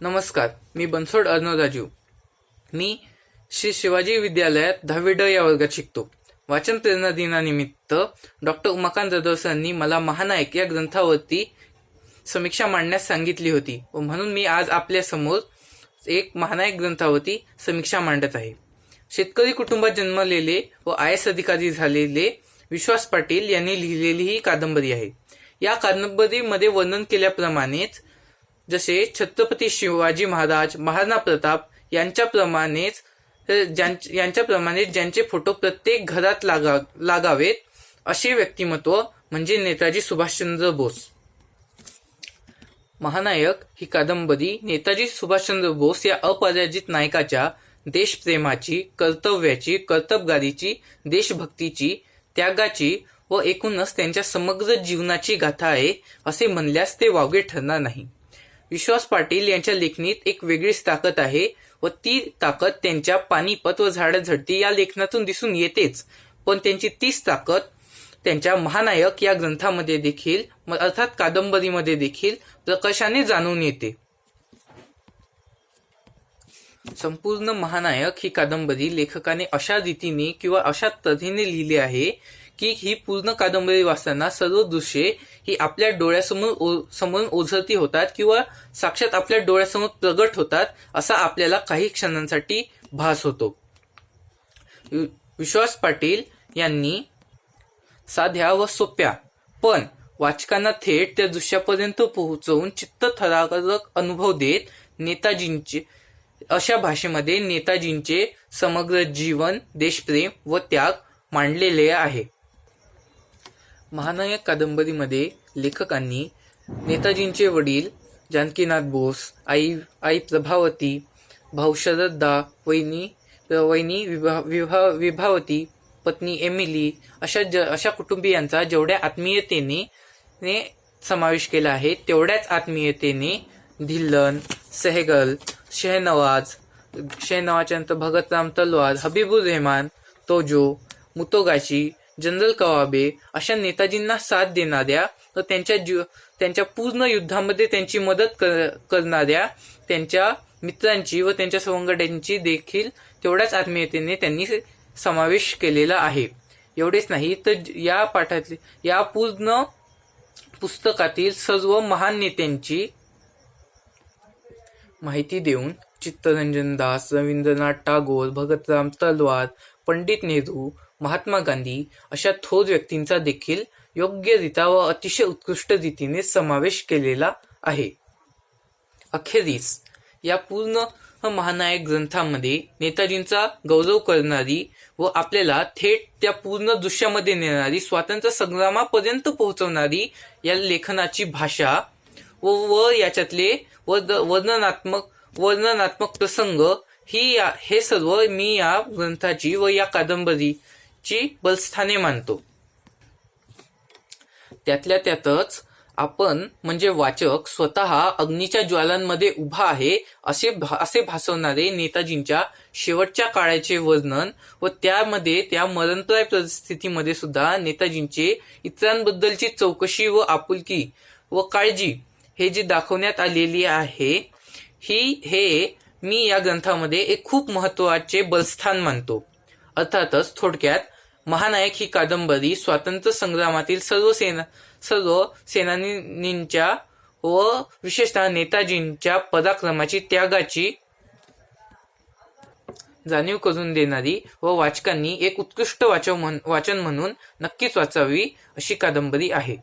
नमस्कार, मी बनसोड अर्णवराजू. मी श्री शिवाजी विद्यालयात 10वी ड या वर्गात शिकतो. वाचन प्रेरणा दिनानिमित्त डॉक्टर उमाकांत जाधव सरांनी मला महानायक या ग्रंथावरती समीक्षा मांडण्यास सांगितली होती व म्हणून मी आज आपल्या समोर एक महानायक ग्रंथावरती समीक्षा मांडत आहे. शेतकरी कुटुंबात जन्मलेले व IAS अधिकारी झालेले विश्वास पाटील यांनी लिहिलेली ही कादंबरी आहे. या कादंबरीमध्ये वर्णन केल्याप्रमाणेच जसे छत्रपती शिवाजी महाराज, महाराणा प्रताप यांच्याप्रमाणेच ज्यांचे फोटो प्रत्येक घरात लागावेत असे व्यक्तिमत्व म्हणजे नेताजी सुभाषचंद्र बोस. महानायक ही कादंबरी नेताजी सुभाषचंद्र बोस या अपराजित नायकाच्या देशप्रेमाची, कर्तव्याची, कर्तबगारीची, देशभक्तीची, त्यागाची व एकूणच त्यांच्या समग्र जीवनाची गाथा आहे असे म्हणल्यास ते वावगे ठरणार नाही. विश्वास पाटील यांच्या लेखणीत एक वेगळीच ताकद आहे व ती ताकद त्यांच्या पानिपत व झाडाझडती या लेखनातून दिसून येतेच, पण त्यांची तीच ताकद त्यांच्या महानायक या ग्रंथामध्ये देखील अर्थात कादंबरीमध्ये देखील प्रकाशाने जाणून येते. संपूर्ण महानायक ही कादंबरी लेखकाने अशा रीतीने किंवा अशा तऱ्हेने लिहिली आहे की ही पूर्ण कादंबरी वाचताना सर्व दृश्ये ही आपल्या डोळ्यासमोर ओझरती होतात किंवा साक्षात आपल्या डोळ्यासमोर प्रगट होतात असा आपल्याला काही क्षणांसाठी भास होतो. विश्वास पाटील यांनी साध्या व सोप्या पण वाचकांना थेट त्या दृश्यापर्यंत पोहोचवून चित्तथरारक अनुभव देत नेताजींचे अशा भाषेमध्ये नेताजींचे समग्र जीवन, देशप्रेम व त्याग मांडलेले आहे. महानायक कादंबरीमध्ये लेखकांनी नेताजींचे वडील जानकीनाथ बोस, आई प्रभावती, भाऊ शरददा, वहिनी विभावती, पत्नी एमिली अशा कुटुंबियांचा जेवढ्या आत्मीयतेने समावेश केला आहे तेवढ्याच आत्मीयतेने धिल्लन, सेहगल, शहनवाजनंतर भगतराम तलवार, हबीबुर रहमान, तोजो, मुतोगाशी, जनरल कवाबे अशा नेताजींना साथ देणाऱ्या व त्यांच्या पूर्ण युद्धामध्ये त्यांची मदत करणाऱ्या त्यांच्या मित्रांची व त्यांच्या सवंगड्यांची देखील तेवढ्याच आत्मीयतेने त्यांनी समावेश केलेला आहे. एवढेच नाही तर या पूर्ण पुस्तकातील सर्व महान नेत्यांची माहिती देऊन चित्तरंजन दास, रवींद्रनाथ टागोर, भगतराम तलवार, पंडित नेहरू, महात्मा गांधी अशा थोर व्यक्तींचा देखील योग्यरित्या व अतिशय उत्कृष्ट रीतीने समावेश केलेला आहे. अखेरीस या पूर्ण महानायक ग्रंथामध्ये नेताजींचा गौरव करणारी व आपल्याला थेट त्या पूर्ण दृश्यामध्ये नेणारी, स्वातंत्र्य संग्रामापर्यंत पोहोचवणारी या लेखनाची भाषा व याच्यातले वर्णनात्मक प्रसंग हे सर्व मी या ग्रंथाची व या कादंबरीची बलस्थाने मानतो. त्यातल्या त्यातच आपण म्हणजे वाचक स्वतः अग्नीच्या ज्वालांमध्ये उभा आहे असे भासवणारे नेताजींच्या शेवटच्या काळाचे वर्णन व त्यामध्ये त्या मरणप्राय परिस्थितीमध्ये सुद्धा नेताजींचे इतरांबद्दलची चौकशी व आपुलकी व काळजी हे जे दाखवण्यात आलेली आहे हे मी या ग्रंथामध्ये एक खूप महत्वाचे बलस्थान मानतो. अर्थातच थोडक्यात महानायक ही कादंबरी स्वातंत्र्य संग्रामातील सर्व सेनानींच्या व विशेषतः नेताजींच्या पराक्रमाची, त्यागाची जाणीव करून देणारी व वाचकांनी एक उत्कृष्ट वाचन म्हणून नक्कीच वाचावी अशी कादंबरी आहे.